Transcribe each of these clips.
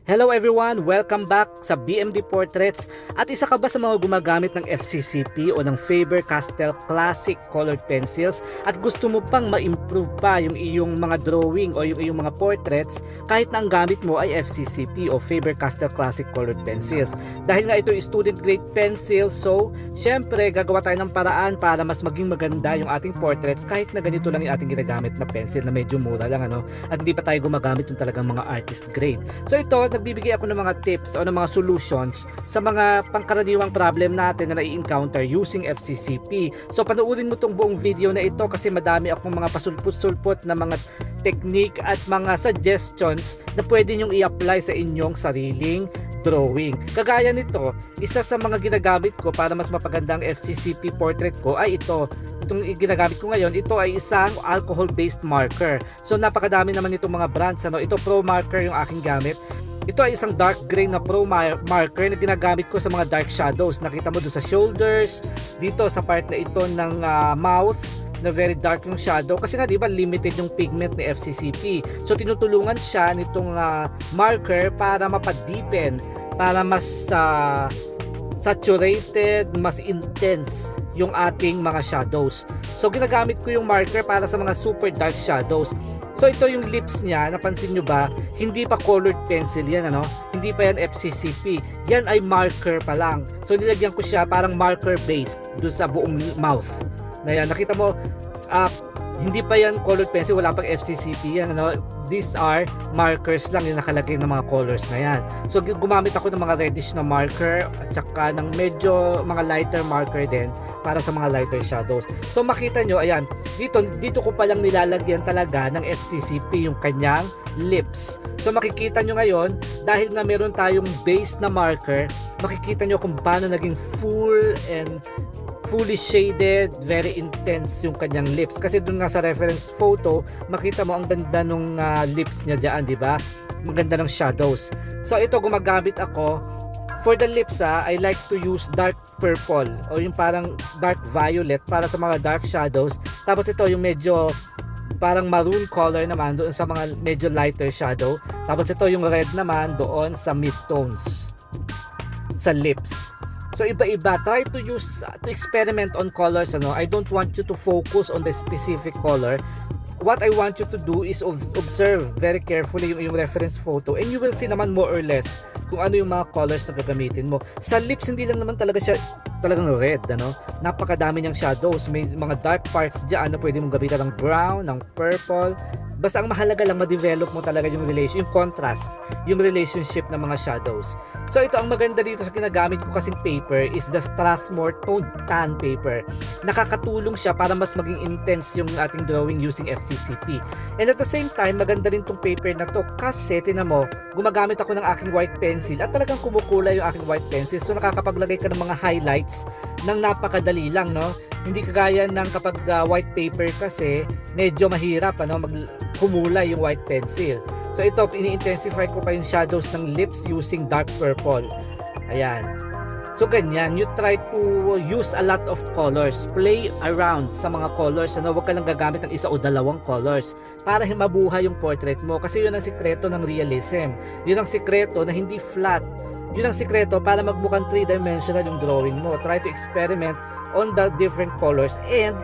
Hello everyone! Welcome back sa BMDPortraits. At isa ka ba sa mga gumagamit ng FCCP o ng FABER CASTELL Classic Colored Pencils at gusto mo pang ma-improve pa yung iyong mga drawing o yung iyong mga portraits kahit na ang gamit mo ay FCCP o FABER CASTELL Classic Colored Pencils? Dahil nga ito ay student grade pencil, so syempre gagawa tayo ng paraan para mas maging maganda yung ating portraits kahit na ganito lang yung ating ginagamit na pencil na medyo mura lang at hindi pa tayo gumagamit yung talagang mga artist grade. So ito, nagbibigay ako ng mga tips o ng mga solutions sa mga pangkaraniwang problem natin na nai-encounter using FCCP. So panoorin mo tong buong video na ito kasi madami akong mga pasulput-sulput na mga technique at mga suggestions na pwede nyong i-apply sa inyong sariling drawing. Kagaya nito, isa sa mga ginagamit ko para mas mapaganda ang FCCP portrait ko ay ito. Itong ginagamit ko ngayon, ito ay isang alcohol-based marker. So napakadami naman itong mga brands. Ito Pro Marker yung aking gamit. Ito ay isang dark gray na Pro Marker na ginagamit ko sa mga dark shadows. Nakita mo doon sa shoulders, dito sa part na ito ng mouth, na very dark yung shadow kasi nga 'di ba limited yung pigment ni FCCP. So tinutulungan siya nitong marker para mapa-deepen, para mas saturated, mas intense yung ating mga shadows. So ginagamit ko yung marker para sa mga super dark shadows. So ito yung lips niya, napansin nyo ba? Hindi pa colored pencil yan, Hindi pa yan FCCP. Yan ay marker pa lang. So nilagyan ko siya parang marker based doon sa buong mouth. Na yan, nakita mo, hindi pa yan colored pencil, wala pang FCCP yan, These are markers lang yung nakalagay ng mga colors na yan. So gumamit ako ng mga reddish na marker at saka ng medyo mga lighter marker din para sa mga lighter shadows. So makita nyo, ayan, dito ko palang nilalagyan talaga ng FCCP yung kanyang lips. So makikita nyo ngayon, dahil nga meron tayong base na marker, makikita nyo kung paano naging full and fully shaded, very intense yung kanyang lips. Kasi dun nga sa reference photo, makita mo ang ganda nung lips niya dyan, di ba? Maganda ng shadows. So ito gumagamit ako for the lips. I like to use dark purple o yung parang dark violet para sa mga dark shadows. Tapos ito yung medyo parang maroon color naman doon sa mga medyo lighter shadow. Tapos ito yung red naman doon sa mid-tones sa lips. So iba-iba, try to experiment on colors. I don't want you to focus on the specific color. What I want you to do is observe very carefully yung reference photo and you will see naman more or less kung ano yung mga colors na gagamitin mo. Sa lips hindi lang naman talaga siya talagang red, Napakadami niyang shadows. May mga dark parts diyan na pwede mong gamitan ng brown, ng purple. Basta ang mahalaga lang ma-develop mo talaga yung contrast, yung relationship ng mga shadows. So ito ang maganda dito sa ginagamit ko kasing paper is the Strathmore Toned Tan paper. Nakakatulong siya para mas maging intense yung ating drawing using FCCP. And at the same time, maganda rin tong paper na to kasi tinan mo, gumagamit ako ng aking white pencil at talagang kumukulay yung aking white pencil. So nakakapaglagay ka ng mga highlights ng napakadali lang, Hindi kagaya ng kapag white paper kasi medyo mahirap kumulay yung white pencil. So ito, ini-intensify ko pa yung shadows ng lips using dark purple. Ayan. So ganyan, you try to use a lot of colors. Play around sa mga colors. Huwag ka lang gagamit ng isa o dalawang colors para mabuhay yung portrait mo. Kasi yun ang sikreto ng realism. Yun ang sikreto na hindi flat. Yun ang sikreto para magmukhang 3-dimensional yung drawing mo. Try to experiment on the different colors and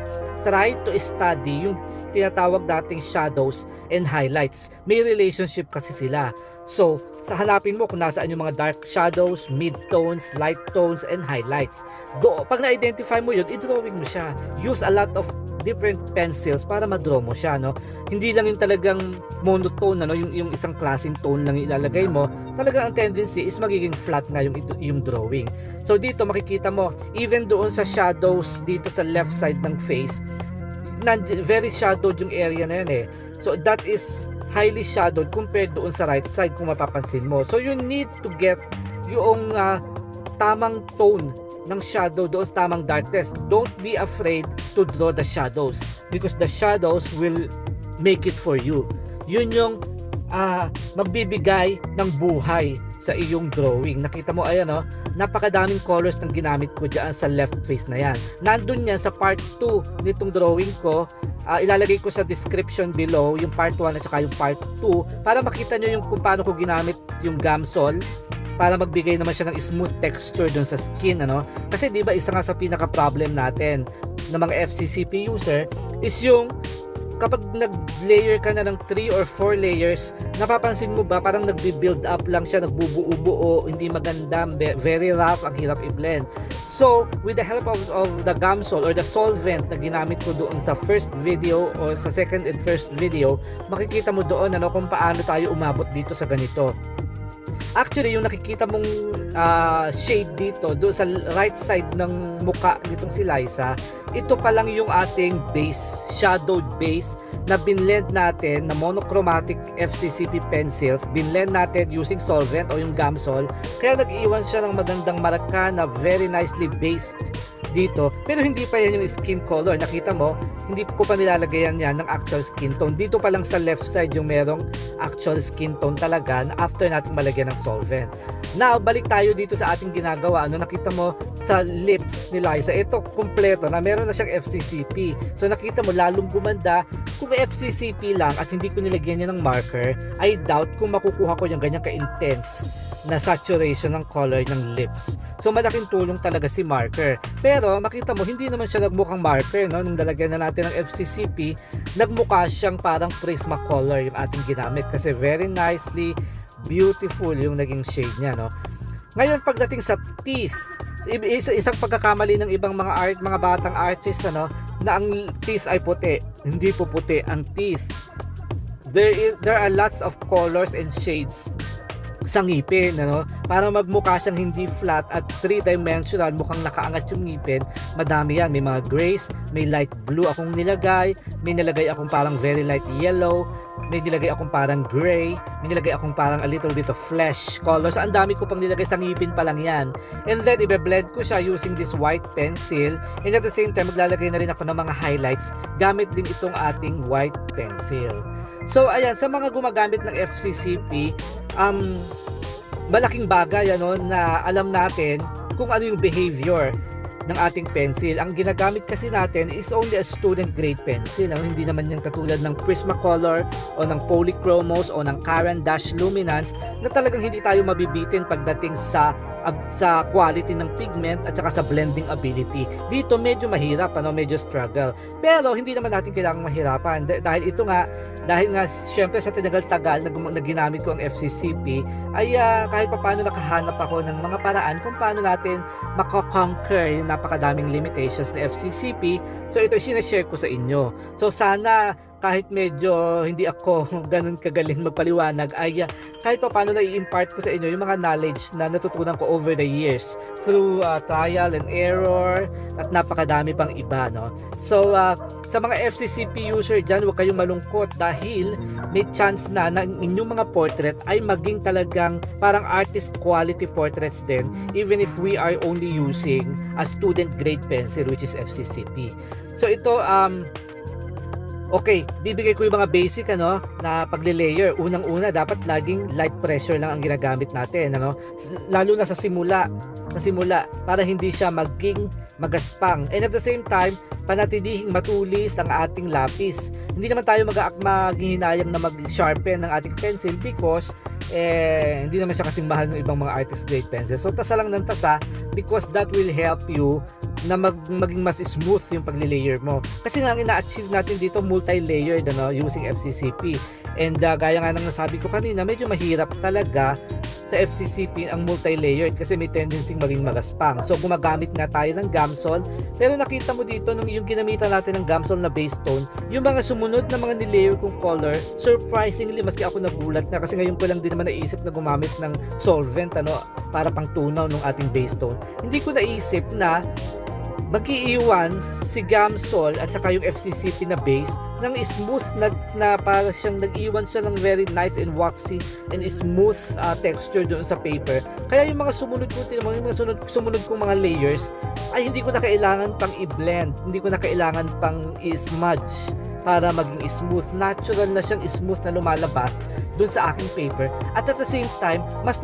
try to study yung tinatawag dating shadows and highlights. May relationship kasi sila. So, hanapin mo kung nasaan yung mga dark shadows, mid-tones, light tones, and highlights. Pag na-identify mo yun, i-drawing mo siya. Use a lot of different pencils para ma-draw mo siya, Hindi lang yung talagang monotone, yung isang klaseng tone lang ilalagay mo. Talagang ang tendency is magiging flat nga yung drawing. So dito makikita mo, even doon sa shadows dito sa left side ng face, very shadowed yung area na yan So that is highly shadowed compared doon sa right side kung mapapansin mo. So you need to get yung tamang tone ng shadow doon sa tamang darkness. Don't be afraid to draw the shadows because the shadows will make it for you. Yun yung magbibigay ng buhay sa iyong drawing. Nakita mo, ayan napakadaming colors ng ginamit ko dyan sa left face na yan. Nandun yan sa part 2 nitong drawing ko ilalagay ko sa description below yung part 1 at saka yung part 2 para makita nyo yung kung paano ko ginamit yung Gamsol para magbigay naman siya ng smooth texture dun sa skin, ano? Kasi di ba isa nga sa pinaka problem natin ng mga FCCP user is yung kapag nag-layer ka na ng 3 or 4 layers, napapansin mo ba parang nagbi-build up lang siya, nagbubuo-buo, hindi maganda, very rough, ang hirap i-blend. So, with the help of the Gamsol or the solvent na ginamit ko doon sa first video or sa second and first video, makikita mo doon ano, kung paano tayo umabot dito sa ganito. Actually, yung nakikita mong shade dito, doon sa right side ng muka nitong si Liza, ito pa lang yung ating base, shadowed base na binlend natin na monochromatic FCCP pencils, binlend natin using solvent o yung Gamsol, kaya nag-iwan siya ng magandang marka na very nicely based dito, pero hindi pa yan yung skin color. Nakita mo, hindi ko pa nilalagayan yan ng actual skin tone. Dito pa lang sa left side yung merong actual skin tone talaga na after natin malagyan ng solvent. Now, balik tayo dito sa ating ginagawa. Ano, nakita mo sa lips ni Liza, ito kompleto na meron na siyang FCCP. So nakita mo lalong gumanda. Kung may FCCP lang at hindi ko nilagyan niya ng marker, I doubt kung makukuha ko yung ganyan ka-intense na saturation ng color ng lips. So malaking tulong talaga si marker. Pero makita mo hindi naman siya nagmukhang marker, no? Nung dalagyan na natin ng FCCP, nagmukha siyang parang prisma color yung ating ginamit kasi very nicely beautiful yung naging shade niya, no? Ngayon pagdating sa teeth, isang pagkakamali ng ibang mga batang artist, ano, na ang teeth ay puti. Hindi po puti ang teeth. There are lots of colors and shades sa ngipin, ano, para magmukha siyang hindi flat at 3-dimensional, mukhang nakaangat yung ngipin. Madami yan, may mga grays, may light blue akong nilagay, may nilagay akong parang very light yellow, may nilagay akong parang gray, may nilagay akong parang a little bit of flesh colors. Ang dami ko pang nilagay sa ngipin pa lang yan. And then ibe-blend ko siya using this white pencil, and at the same time maglalagay na rin ako ng mga highlights gamit din itong ating white pencil. So ayan, sa mga gumagamit ng FCCP, malaking bagay, ano, na alam natin kung ano yung behavior ng ating pencil. Ang ginagamit kasi natin is only a student grade pencil, ano? Hindi naman yan katulad ng Prismacolor o ng Polychromos o ng Caran Dash Luminance na talagang hindi tayo mabibitin pagdating sa quality ng pigment at saka sa blending ability. Dito medyo mahirap, ano, medyo struggle. Pero hindi naman natin kailangang mahirapan dahil nga syempre sa tinagal-tagal na ginamit ko ang FCCP ay kahit paano nakahanap ako ng mga paraan kung paano natin makakonquer yung napakadaming limitations ng FCCP. So ito sinashare ko sa inyo. So sana kahit medyo hindi ako ganun kagaling magpaliwanag ay kahit pa paano na i-impart ko sa inyo yung mga knowledge na natutunan ko over the years through trial and error at napakadami pang iba, no? So sa mga FCCP user dyan, huwag kayong malungkot dahil may chance na inyong mga portrait ay maging talagang parang artist quality portraits din even if we are only using a student grade pencil which is FCCP. So ito okay, bibigay ko yung mga basic, ano, na pagle-layer. Unang-una, dapat laging light pressure lang ang ginagamit natin, ano, lalo na sa simula para hindi siya maging magaspang. And at the same time, panatilihing matulis ang ating lapis. Hindi naman tayo maghihinayang na mag-sharpen ng ating pencil because hindi naman siya kasing mahal ng ibang mga artist grade pencil. So tasa lang ng tasa because that will help you na maging mas smooth yung pagle-layer mo. Kasi nga ang ina-achieve natin dito multi-layered, ano, using FCCP. And gaya nga ng nasabi ko kanina, medyo mahirap talaga sa FCCP ang multi-layered kasi may tendency maging magaspang. So gumagamit nga tayo ng Gamsol, pero nakita mo dito nung yung ginamitan natin ng Gamsol na base tone, yung mga sumunod na mga nilayer kong color, surprisingly maski ako nagulat na kasi ngayon ko lang din naman naisip na gumamit ng solvent, ano, para pang tunaw ng ating base tone. Hindi ko naisip na mag-iiwan si Gamsol at saka yung FCCP na base ng smooth na para siyang nag-iwan siya ng very nice and waxy and smooth texture doon sa paper. Kaya yung mga sumunod kong mga layers ay hindi ko na kailangan pang i-blend, hindi ko na kailangan pang i-smudge. para maging smooth. Natural na siyang smooth na lumalabas dun sa aking paper. At the same time, mas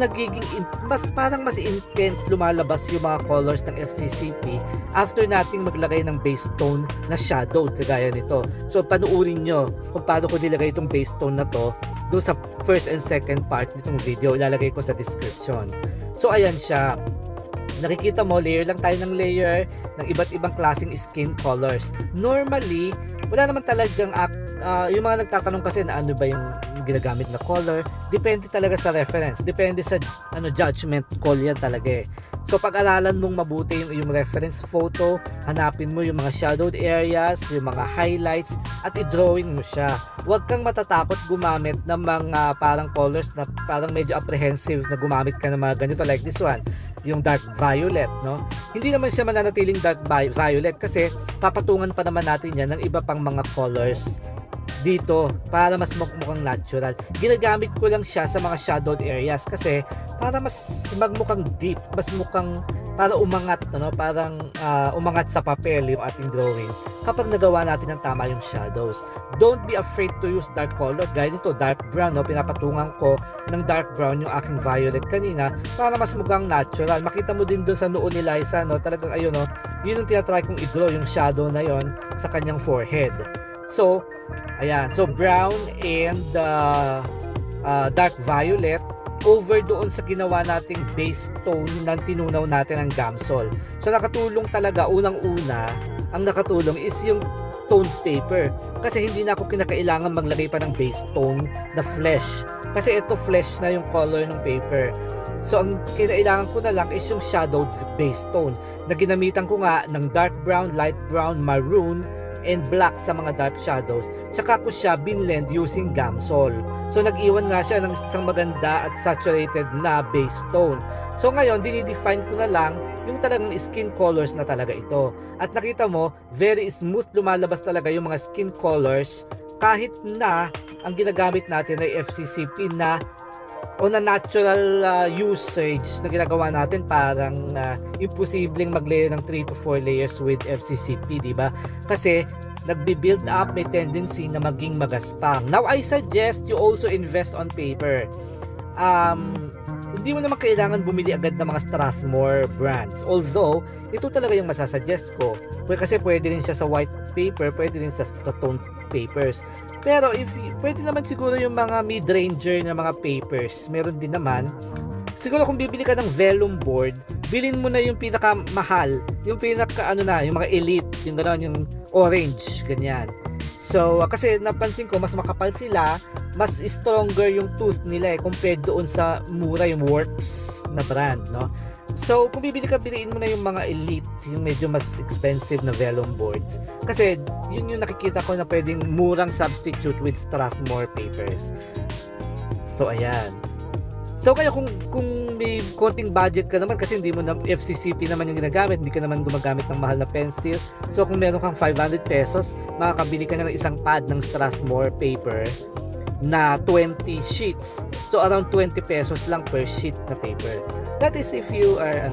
parang mas intense lumalabas yung mga colors ng FCCP after nating maglagay ng base tone na shadow kagaya nito. So panuurin nyo kung paano ko nilagay itong base tone na to doon sa first and second part nitong video. Ilalagay ko sa description. So ayan siya. Nakikita mo, layer lang tayo ng layer ng iba't ibang klaseng skin colors. Normally, wala naman talagang yung mga nagtatanong kasi na ano ba yung ginagamit na color, depende talaga sa reference, depende sa judgment call yan talaga eh. So pag-aralan mong mabuti yung reference photo, hanapin mo yung mga shadowed areas, yung mga highlights, at i-drawing mo siya. Huwag kang matatakot gumamit ng mga parang colors na parang medyo apprehensive na gumamit ka ng mga ganito like this one, yung dark violet, no? Hindi naman siya mananatiling dark violet kasi papatungan pa naman natin yan ng iba pang mga colors dito para mas mukhang natural. Ginagamit ko lang siya sa mga shadowed areas kasi para mas magmukhang deep, mas mukhang para umangat, parang umangat sa papel yung ating drawing kapag nagawa natin ng tama yung shadows. Don't be afraid to use dark colors. Gaya nito, dark brown, pinapatungan ko ng dark brown yung aking violet kanina para mas mukhang natural. Makita mo din doon sa noo ni Liza, talagang ayun, yun yung tinatry kong i-draw, yung shadow na yon sa kanyang forehead. So ayan, so brown and dark violet over doon sa ginawa nating base tone ng tinunaw natin ng gamsol. So nakatulong talaga, unang-una ang nakatulong is yung toned paper kasi hindi na ako kinakailangan maglagay pa ng base tone na flesh kasi ito flesh na yung color ng paper. So ang kinailangan ko na lang is yung shadowed base tone na ginamitan ko nga ng dark brown, light brown, maroon and black sa mga dark shadows, tsaka ko siya binlend using gamsol. So nag-iwan nga siya ng isang maganda at saturated na base tone. So ngayon dinidefine ko na lang yung talagang skin colors na talaga ito. At nakita mo, very smooth lumalabas talaga yung mga skin colors kahit na ang ginagamit natin ay FCCP na o na natural usage na ginagawa natin, parang imposibleng mag-layer ng 3 to 4 layers with FCCP, di ba? Kasi nagbi-build up, may tendency na maging magaspang. Now I suggest you also invest on paper. Hindi mo naman kailangan bumili agad ng mga Strathmore brands. Although, ito talaga yung masasuggest ko. Kasi pwede rin siya sa white paper, pwede rin sa toned papers. Pero pwede naman siguro yung mga mid-ranger na mga papers. Meron din naman. Siguro kung bibili ka ng vellum board, bilhin mo na yung pinakamahal, yung yung mga elite, yung gano'n, yung orange, ganyan. So, kasi napansin ko, mas makapal sila, mas stronger yung tooth nila compared doon sa mura, yung Works na brand, no? So, kung bibili ka, biliin mo na yung mga elite, yung medyo mas expensive na vellum boards. Kasi, yun yung nakikita ko na pwedeng murang substitute with Strathmore papers. So, ayan. So, kaya kung may konting budget ka naman, kasi hindi mo na FCCP naman yung ginagamit, hindi ka naman gumagamit ng mahal na pencil. So, kung meron kang 500 pesos, makakabili ka na ng isang pad ng Strathmore paper na 20 sheets. So around 20 pesos lang per sheet na paper. That is if you are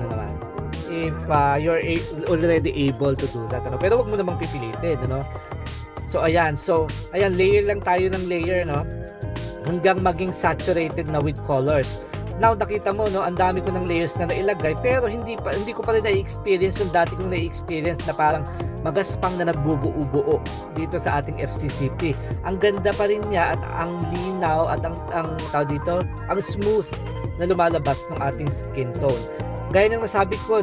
if you're already able to do that, pero wag mo namang pipilitin, So ayan, layer lang tayo ng layer, hanggang maging saturated na with colors. Now nakita mo, ang dami ko ng layers na nailagay, pero hindi ko pa rin na-experience yung dati kong na-experience na parang magaspang na nagbubuo-buo dito sa ating FCCP. Ang ganda pa rin niya at ang linaw at ang smooth na lumalabas ng ating skin tone. Gaya ng nasabi ko,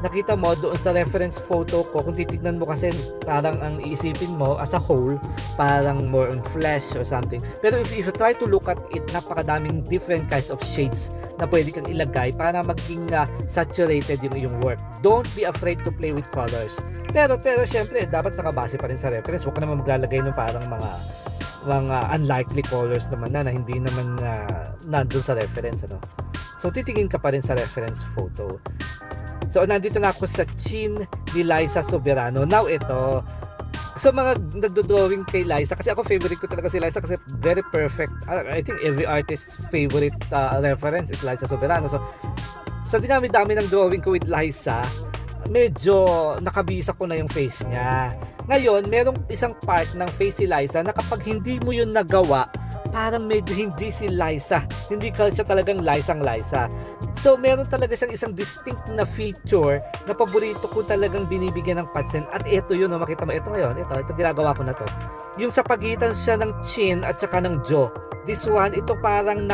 nakita mo doon sa reference photo ko, kung titignan mo kasi parang ang iisipin mo as a whole, parang more on flesh or something. Pero if you try to look at it, napakadaming different kinds of shades na pwede kang ilagay para maging saturated yung iyong work. Don't be afraid to play with colors. Pero syempre, dapat nakabase pa rin sa reference. Huwag ka naman maglalagay ng parang mga unlikely colors naman na hindi naman nandun sa reference, So titingin ka pa rin sa reference photo. So nandito na ako sa chin ni Liza Soberano. Now ito, sa mga nagdo-drawing kay Liza, kasi ako favorite ko talaga si Liza kasi very perfect. I think every artist's favorite reference is Liza Soberano. So sa dinami-dami ng drawing ko with Liza, medyo nakabisa ko na yung face niya. Ngayon, merong isang part ng face si Liza na kapag hindi mo yun nagawa, parang medyo hindi si Liza. Hindi ka siya talagang Liza. So, meron talaga siyang isang distinct na feature na paborito ko talagang binibigyan ng pansin. At ito yun, makita mo, ito ngayon, ito ginagawa ko na to. Yung sa pagitan siya ng chin at saka ng jaw. This one, ito parang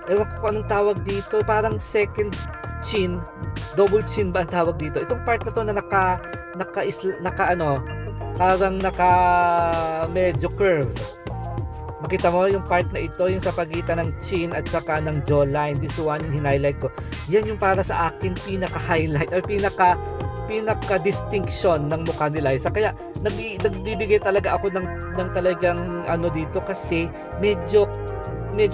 ewan ko anong tawag dito, parang second chin, double chin ba ang tawag dito? Itong part na to na parang medyo curve. Makita mo yung part na ito, yung sa pagitan ng chin at saka ng jawline. This one yung highlight ko. Yan yung para sa akin pinaka-highlight or pinaka-distinction ng mukha ni Liza. Kaya nagbibigay talaga ako ng talagang dito kasi medyo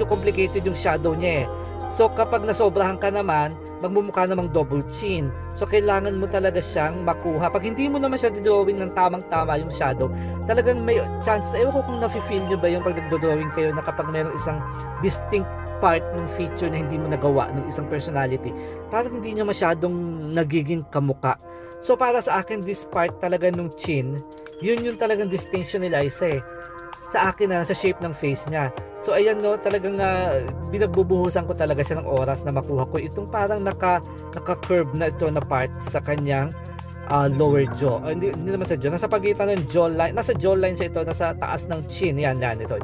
complicated yung shadow niya eh. So kapag nasobrahan ka naman, magmumukha namang double chin. So kailangan mo talaga siyang makuha. Pag hindi mo naman siya drawing ng tamang-tama yung shadow, talagang may chance. Ewan ko kung nafe-feel nyo ba yung pag nagdo-drawing kayo na kapag mayroong isang distinct part ng feature na hindi mo nagawa ng isang personality, parang hindi niya masyadong nagiging kamuka. So para sa akin, this part talaga nung chin, yun yung talagang distinction ni Liza eh. Sa akin sa shape ng face niya. So ayan talagang binagbubuhusan ko talaga siya ng oras na makuha ko itong parang naka-curve na ito na part sa kanyang lower jaw. Hindi naman sa jaw, nasa pagitan ng jawline, nasa jawline siya ito, nasa taas ng chin. Yan, ito.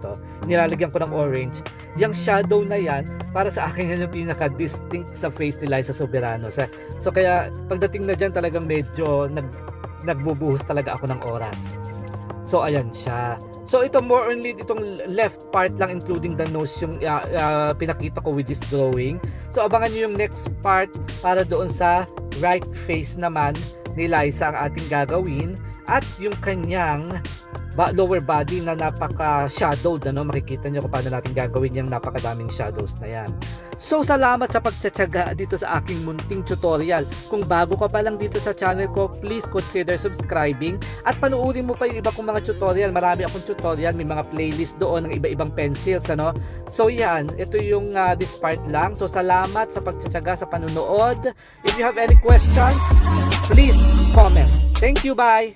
Nilalagyan ko ng orange. Yung shadow na yan, para sa akin yan yung pinaka-distinct sa face ni Liza Soberano. So kaya pagdating na dyan talagang medyo nagbubuhos talaga ako ng oras. So ayan siya. So ito more only itong left part lang including the nose yung pinakita ko with this drawing. So abangan nyo yung next part para doon sa right face naman ni Liza ang ating gagawin at yung kanyang lower body na napaka-shadowed. Makikita nyo kung paano natin gagawin yung napakadaming shadows na yan. So salamat sa pagtsatsaga dito sa aking munting tutorial. Kung bago ka pa lang dito sa channel ko, please consider subscribing at panuorin mo pa yung iba kong mga tutorial. Marami akong tutorial, may mga playlist doon ng iba-ibang pencils. So yan, ito yung this part lang. So salamat sa pagtsatsaga sa panunood. If you have any questions, please comment. Thank you, bye!